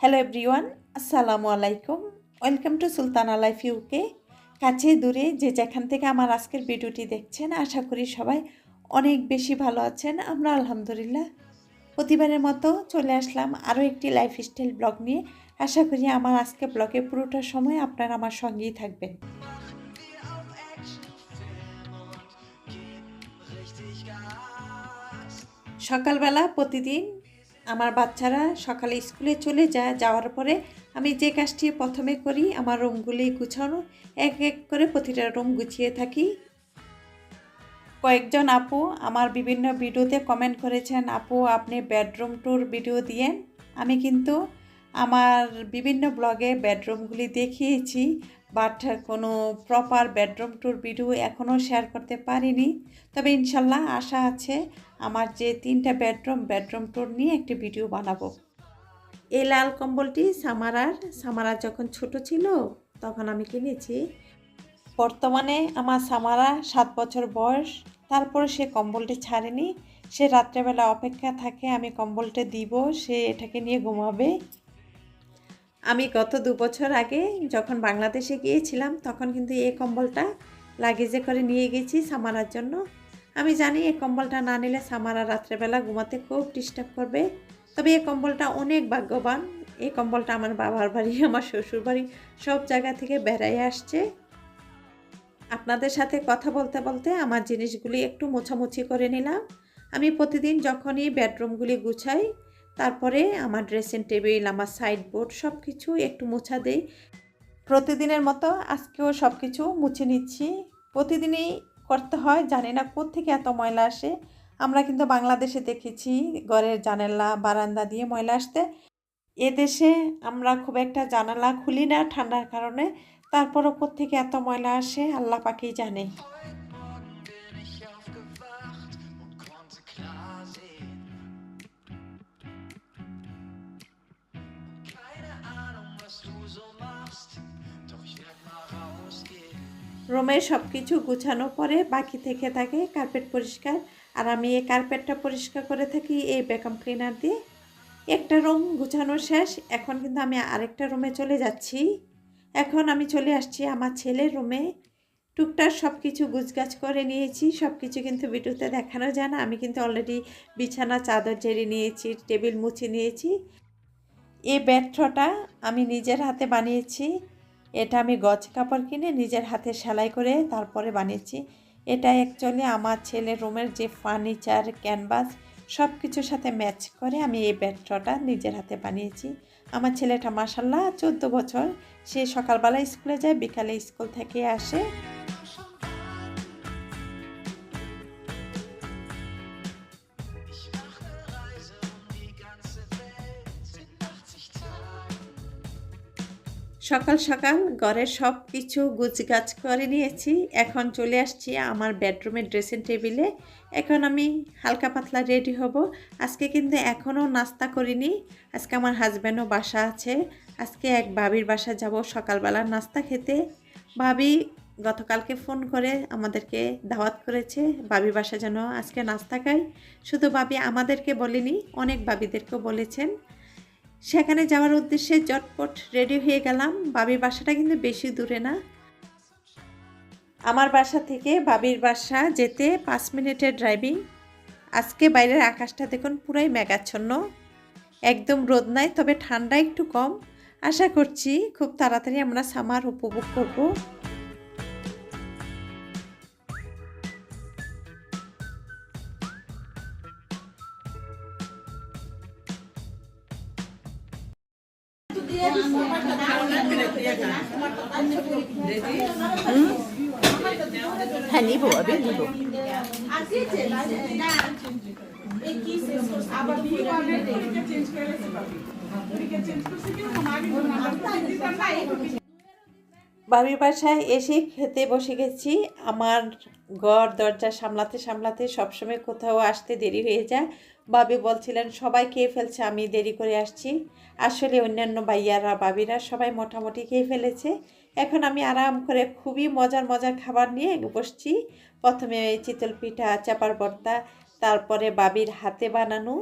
Hello everyone, আসসালামু আলাইকুম। Welcome to Sultana life UK. কাছে দূরে যে যেখান থেকে আমার আজকের ভিডিওটি দেখছেন, আশা করি সবাই অনেক বেশি ভালো আছেন। আমরা আলহামদুলিল্লাহ প্রতিবারের মতো চলে আসলাম আরও একটি লাইফস্টাইল ব্লগ নিয়ে। আশা করি আমার আজকে ব্লগে পুরোটা সময় আপনারা আমার সঙ্গেই থাকবেন। সকালবেলা প্রতিদিন আমার বাচ্চারা সকালে স্কুলে চলে যায়, যাওয়ার পরে আমি যে কাজটি প্রথমে করি আমার রুমগুলি গুছানো, এক এক করে প্রতিটা রুম গুছিয়ে থাকি। কয়েকজন আপু আমার বিভিন্ন ভিডিওতে কমেন্ট করেছেন, আপু আপনি বেডরুম ট্যুর ভিডিও দিয়েন। আমি কিন্তু আমার বিভিন্ন ব্লগে বেডরুমগুলি দেখিয়েছি, বাট কোনো প্রপার বেডরুম ট্যুর ভিডিও এখনও শেয়ার করতে পারিনি। তবে ইনশাল্লাহ আশা আছে আমার যে 3টা বেডরুম ট্যুর নিয়ে একটি ভিডিও বানাবো। এই লাল কম্বলটি সামারা যখন ছোট ছিল তখন আমি কিনেছি। বর্তমানে আমার সামারা 7 বছর বয়স, তারপরে সে কম্বলটি ছাড়েনি। সে রাত্রেবেলা অপেক্ষা থাকে আমি কম্বলটা দিব, সে এটাকে নিয়ে ঘুমাবে। আমি গত 2 বছর আগে যখন বাংলাদেশে গিয়েছিলাম তখন কিন্তু এই কম্বলটা লাগেজে করে নিয়ে গেছি সামারার জন্য। আমি জানি এই কম্বলটা না নিলে সামারা রাত্রেবেলা ঘুমাতে খুব ডিস্টার্ব করবে। তবে এই কম্বলটা অনেক ভাগ্যবান। এই কম্বলটা আমার বাবার বাড়ি, আমার শ্বশুর বাড়ি, সব জায়গা থেকে বেড়াই আসছে। আপনাদের সাথে কথা বলতে বলতে আমার জিনিসগুলি একটু মোছামুছি করে নিলাম। আমি প্রতিদিন যখনই বেডরুমগুলি গুছাই তারপরে আমার ড্রেসিং টেবিল, আমার সাইডবোর্ড সব কিছু একটু মোছা দেই। প্রতিদিনের মতো আজকেও সব কিছু মুছে নিচ্ছি। প্রতিদিনই করতে হয়, জানি না কোত্থেকে এত ময়লা আসে। আমরা কিন্তু বাংলাদেশে দেখেছি ঘরের জানালা বারান্দা দিয়ে ময়লা আসতে। এদেশে আমরা খুব একটা জানালা খুলি না ঠান্ডার কারণে, তারপরও কোত্থেকে এত ময়লা আসে আল্লাহ পাকেই জানে। রুমের সব কিছু গুছানোর পরে বাকি থেকে থাকে কার্পেট পরিষ্কার, আর আমি এই কার্পেটটা পরিষ্কার করে থাকি এই ভ্যাকুয়াম ক্লিনার দিয়ে। একটা রুম গুছানো শেষ, এখন কিন্তু আমি আরেকটা রুমে চলে যাচ্ছি। এখন আমি চলে আসছি আমার ছেলের রুমে। টুকটাক সব কিছু গুছগাছ করে নিয়েছি, সব কিছু কিন্তু ভিডিওতে দেখানো যায় না। আমি কিন্তু অলরেডি বিছানা চাদর ঝেড়ে নিয়েছি, টেবিল মুছে নিয়েছি। এই ব্যাগটা আমি নিজের হাতে বানিয়েছি। এটা আমি গজ কাপড় কিনে নিজের হাতে সেলাই করে তারপরে বানিয়েছি। এটা অ্যাকচুয়ালি আমার ছেলের রুমের যে ফার্নিচার, ক্যানভাস সব কিছুর সাথে ম্যাচ করে আমি এই ব্যাগটা নিজের হাতে বানিয়েছি। আমার ছেলেটা মাশাআল্লাহ 14 বছর, সে সকালবেলা স্কুলে যায়, বিকালে স্কুল থেকে আসে। সকাল সকাল ঘরের সব কিছু গুছগাছ করে নিয়েছি। এখন চলে আসছি আমার বেডরুমের ড্রেসিং টেবিলে। এখন আমি হালকা পাতলা রেডি হব। আজকে কিন্তু এখনও নাস্তা করিনি। আজকে আমার হাজব্যান্ডও বাসা আছে। আজকে এক ভাবির বাসা যাব সকালবেলা নাস্তা খেতে। ভাবি গতকালকে ফোন করে আমাদেরকে দাওয়াত করেছে, ভাবির বাসা যেন আজকে নাস্তা খাই। শুধু ভাবি আমাদেরকে বলেনি, অনেক ভাবিদেরকেও বলেছেন। সেখানে যাওয়ার উদ্দেশ্যে চটপট রেডি হয়ে গেলাম। বাবির বাসাটা কিন্তু বেশি দূরে না, আমার বাসা থেকে বাবির বাসা যেতে 5 মিনিটের ড্রাইভিং। আজকে বাইরের আকাশটা দেখুন পুরাই মেঘাচ্ছন্ন, একদম রোদ নাই, তবে ঠান্ডা একটু কম। আশা করছি খুব তাড়াতাড়ি আমরা সামার উপভোগ করব। হ্যাঁ নিব, আমি নিব। বাবির বাসায় এসে খেতে বসে গেছি। আমার ঘর দরজা সামলাতে সামলাতে সবসময় কোথাও আসতে দেরি হয়ে যায়। বাবি বলছিলেন সবাই খেয়ে ফেলছে, আমি দেরি করে আসছি। আসলে অন্যান্য ভাইয়ারা বাবিরা সবাই মোটামুটি খেয়ে ফেলেছে। এখন আমি আরাম করে খুবই মজার মজার খাবার নিয়ে বসছি। প্রথমে চিতল পিঠা, চাপার ভর্তা, তারপরে বাবির হাতে বানানো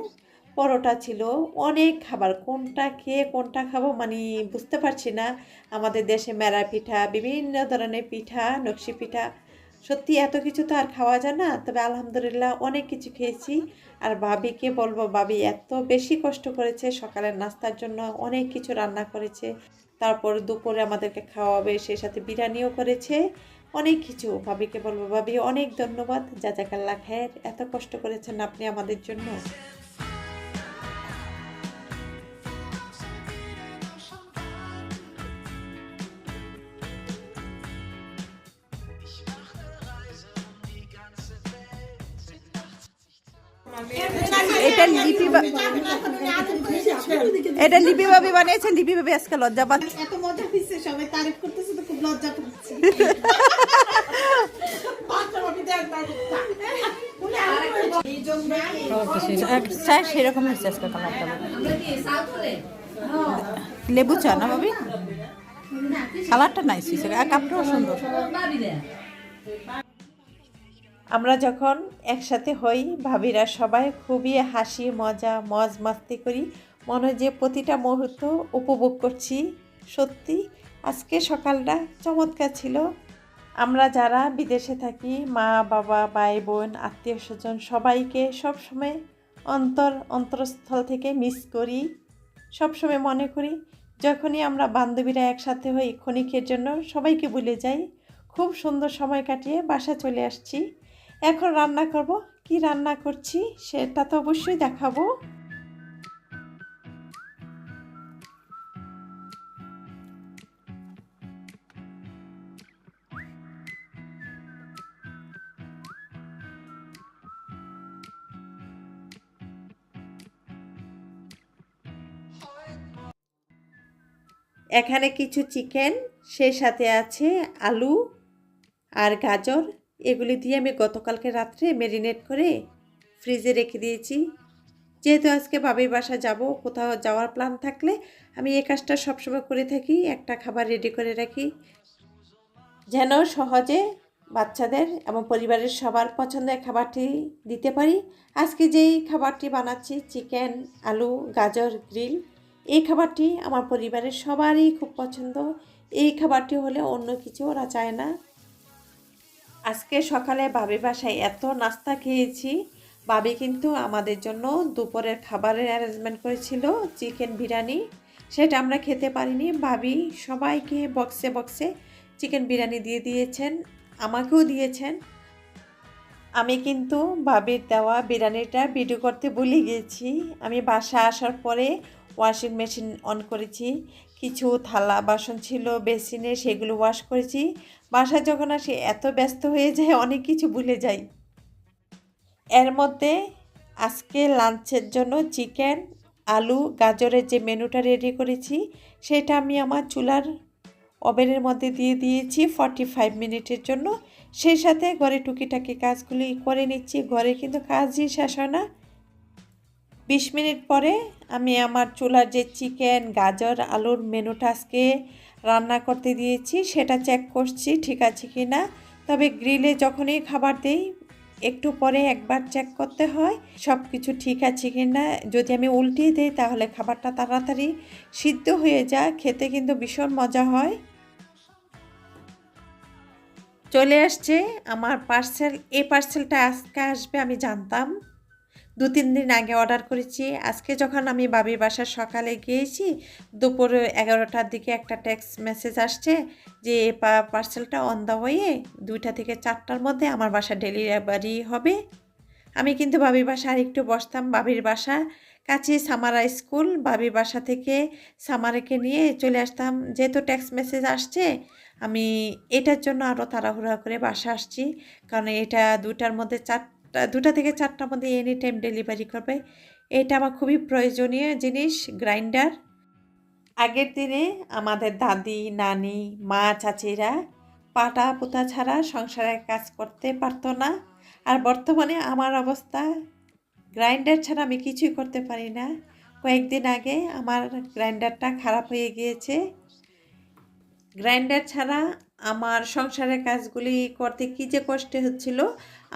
পরোটা ছিল, অনেক খাবার, কোনটা খেয়ে কোনটা খাবো মানে বুঝতে পারছি না। আমাদের দেশে মেরা পিঠা, বিভিন্ন ধরনের পিঠা, নকশি পিঠা, সত্যি এত কিছু তো আর খাওয়া যায় না। তবে আলহামদুলিল্লাহ অনেক কিছু খেয়েছি। আর ভাবিকে বলবো, ভাবি এত বেশি কষ্ট করেছে, সকালের নাস্তার জন্য অনেক কিছু রান্না করেছে, তারপর দুপুরে আমাদেরকে খাওয়াবে, সেই সাথে বিরিয়ানিও করেছে, অনেক কিছু। ভাবিকে বলবো, ভাবি অনেক ধন্যবাদ, জাজাকাল্লাহ খায়ের, এত কষ্ট করেছেন আপনি আমাদের জন্য। এটা লিপি ভাবি বানিয়েছে। লিপি ভাবি আজকে লজ্জা পাচ্ছে। এত মজা হয়েছে, সবাই তারিফ করতেছে তো খুব লজ্জা পাচ্ছি। সেরকম হচ্ছে আজকে কালারটা। লেবু চা না ভাবি? কালারটা নাইস হয়েছে, আর কাপটাও সুন্দর। আমরা যখন একসাথে হই ভাবিরা সবাই খুবই হাসি মজা মজ মাস্তি করি, মনে হয় যে প্রতিটা মুহূর্ত উপভোগ করছি। সত্যি আজকে সকালটা চমৎকার ছিল। আমরা যারা বিদেশে থাকি, মা বাবা ভাই বোন আত্মীয় স্বজন সবাইকে সবসময় অন্তরস্থল থেকে মিস করি, সবসময় মনে করি। যখনই আমরা বান্ধবীরা একসাথে হই ক্ষণিকের জন্য সবাইকে ভুলে যাই। খুব সুন্দর সময় কাটিয়ে বাসা চলে আসছি। এখন রান্না করব, কি রান্না করছি সেটা তো অবশ্যই দেখাবো। এখানে কিছু চিকেন, সেই সাথে আছে আলু আর গাজর, এগুলি দিয়ে আমি গতকালকে রাত্রে ম্যারিনেট করে ফ্রিজে রেখে দিয়েছি। যেহেতু আজকে বাবির বাসা যাব, কোথাও যাওয়ার প্ল্যান থাকলে আমি এই কাজটা সবসময় করে থাকি, একটা খাবার রেডি করে রাখি যেন সহজে বাচ্চাদের এবং পরিবারের সবার পছন্দের খাবারটি দিতে পারি। আজকে যেই খাবারটি বানাচ্ছি চিকেন আলু গাজর গ্রিল, এই খাবারটি আমার পরিবারের সবারই খুব পছন্দ। এই খাবারটি হলে অন্য কিছু ওরা চায় না। আজকে সকালে বাবির বাসায় এত নাস্তা খেয়েছি। বাবি কিন্তু আমাদের জন্য দুপুরের খাবারের অ্যারেঞ্জমেন্ট করেছিল, চিকেন বিরিয়ানি, সেটা আমরা খেতে পারিনি। বাবি সবাইকে বক্সে বক্সে চিকেন বিরিয়ানি দিয়ে দিয়েছেন, আমাকেও দিয়েছেন। আমি কিন্তু বাবির দেওয়া বিরিয়ানিটা ভিডিও করতে ভুলে গিয়েছি। আমি বাসা আসার পরে ওয়াশিং মেশিন অন করেছি, কিছু থালা বাসন ছিল বেসিনে, সেগুলো ওয়াশ করেছি। বাসায় যখন আসি এত ব্যস্ত হয়ে যায়, অনেক কিছু ভুলে যাই। এর মধ্যে আজকে লাঞ্চের জন্য চিকেন আলু গাজরের যে মেনুটা রেডি করেছি, সেটা আমি আমার চুলার ওভেনের মধ্যে দিয়ে দিয়েছি 45 মিনিটের জন্য। সেই সাথে ঘরে টুকিটাকি কাজগুলি করে নিচ্ছি, ঘরে কিন্তু কাজই শেষ হয় না। 20 মিনিট পরে আমি আমার চুলার যে চিকেন গাজর আলুর মেনুটা আজকে রান্না করতে দিয়েছি সেটা চেক করছি ঠিক আছে কি না। তবে গ্রিলে যখনই খাবার দেই একটু পরে একবার চেক করতে হয় সব কিছু ঠিক আছে কি না। যদি আমি উল্টিয়ে দিই তাহলে খাবারটা তাড়াতাড়ি সিদ্ধ হয়ে যায়, খেতে কিন্তু ভীষণ মজা হয়। চলে আসছে আমার পার্সেল। এই পার্সেলটা আজকে আসবে আমি জানতাম, 2-3 দিন আগে অর্ডার করেছি। আজকে যখন আমি বাবির বাসার সকালে গিয়েছি, দুপুর 11টার দিকে একটা টেক্সট মেসেজ আসছে যে এই পার্সেলটা অন দ্য ওয়ে, 2টা থেকে 4টার মধ্যে আমার বাসা ডেলিভারি হবে। আমি কিন্তু বাবির বাসা আরেকটু বসতাম, বাবির বাসা কাছে সামারা স্কুল, বাবির বাসা থেকে সামারাকে নিয়ে চলে আসতাম। যেহেতু টেক্সট মেসেজ আসছে আমি এটার জন্য আরও তাড়াহুড়া করে বাসা আসছি, কারণ এটা 2টা থেকে 4টার মধ্যে এনি টাইম ডেলিভারি করবে। এটা আমার খুবই প্রয়োজনীয় জিনিস, গ্রাইন্ডার। আগের দিনে আমাদের দাদি নানি মা চাচিরা পাটা পোতা ছাড়া সংসারের কাজ করতে পারতো না। আর বর্তমানে আমার অবস্থা গ্রাইন্ডার ছাড়া আমি কিছুই করতে পারি না। কয়েকদিন আগে আমার গ্রাইন্ডারটা খারাপ হয়ে গিয়েছে। গ্রাইন্ডার ছাড়া আমার সংসারের কাজগুলি করতে কী যে কষ্ট হচ্ছিল।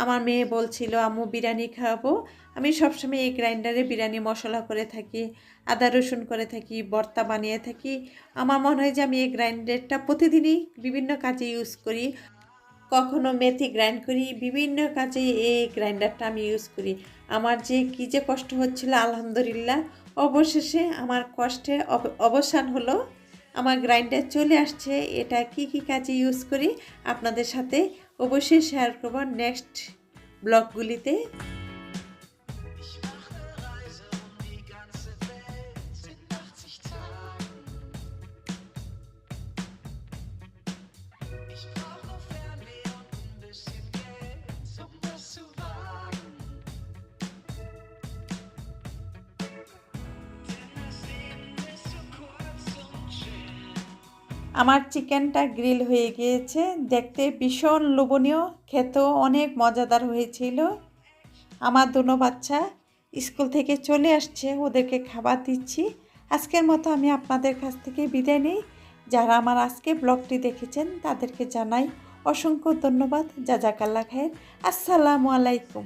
আমার মেয়ে বলছিল আম্মু বিরিয়ানি খাওয়াবো। আমি সবসময় এই গ্রাইন্ডারে বিরিয়ানি মশলা করে থাকি, আদা রসুন করে থাকি, ভর্তা বানিয়ে থাকি। আমার মনে হয় যে আমি এই গ্রাইন্ডারটা প্রতিদিনই বিভিন্ন কাজে ইউজ করি। কখনো মেথি গ্রাইন্ড করি, বিভিন্ন কাজে এই গ্রাইন্ডারটা আমি ইউজ করি। আমার যে কী যে কষ্ট হচ্ছিল, আলহামদুলিল্লাহ অবশেষে আমার কষ্টের অবসান হলো। আমার গ্রাইন্ডার চলে আসছে। এটা কি কি কাজে ইউজ করি আপনাদের সাথে অবশ্যই শেয়ার করব নেক্সট ব্লগগুলিতে। আমার চিকেনটা গ্রিল হয়ে গিয়েছে, দেখতে ভীষণ লোভনীয়, খেতেও অনেক মজাদার হয়েছিল। আমার দুনো বাচ্চা স্কুল থেকে চলে আসছে, ওদেরকে খাবার দিচ্ছি। আজকের মতো আমি আপনাদের কাছ থেকে বিদায় নিই। যারা আমার আজকে ব্লগটি দেখেছেন তাদেরকে জানাই অসংখ্য ধন্যবাদ। জাজাকাল্লাহ খায়ের। আসসালামু আলাইকুম।